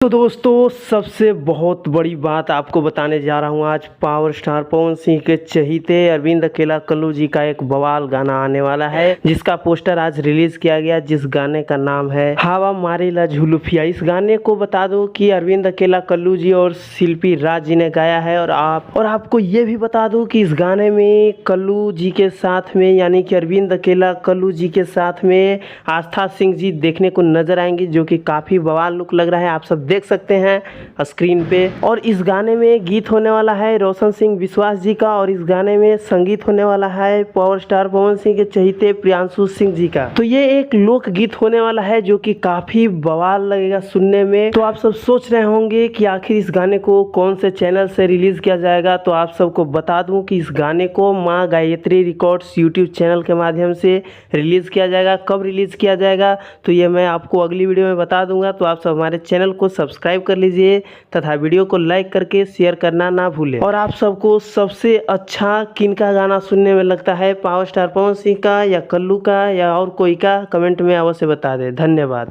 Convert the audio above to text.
तो दोस्तों सबसे बहुत बड़ी बात आपको बताने जा रहा हूँ। आज पावर स्टार पवन सिंह के चहीते अरविंद अकेला कल्लू जी का एक बवाल गाना आने वाला है, जिसका पोस्टर आज रिलीज किया गया, जिस गाने का नाम है हवा मारेला झुलुफिया। इस गाने को बता दो कि अरविंद अकेला कल्लू जी और शिल्पी राज जी ने गाया है। और आपको ये भी बता दूं कि इस गाने में कल्लू जी के साथ में, यानी कि अरविंद अकेला कल्लू जी के साथ में आस्था सिंह जी देखने को नजर आएंगे, जो कि काफी बवाल लुक लग रहा है। आप सब देख सकते हैं स्क्रीन पे। और इस गाने में गीत होने वाला है रोशन सिंह विश्वास जी का, और इस गाने में संगीत होने वाला है पावर स्टार पवन सिंह के चहीते प्रियांशु सिंह जी का। तो ये एक लोक गीत होने वाला है जो कि काफी बवाल लगेगा सुनने में। तो आप सब सोच रहे होंगे कि आखिर इस गाने को कौन से चैनल से रिलीज किया जाएगा। तो आप सबको बता दूं कि इस गाने को माँ गायत्री रिकॉर्ड्स यूट्यूब चैनल के माध्यम से रिलीज किया जाएगा। कब रिलीज किया जाएगा तो ये मैं आपको अगली वीडियो में बता दूंगा। तो आप सब हमारे चैनल को सब्सक्राइब कर लीजिए तथा वीडियो को लाइक करके शेयर करना ना भूलें। और आप सबको सबसे अच्छा किनका गाना सुनने में लगता है, पावर स्टार पवन सिंह का या कल्लू का या और कोई का, कमेंट में अवश्य बता दें। धन्यवाद।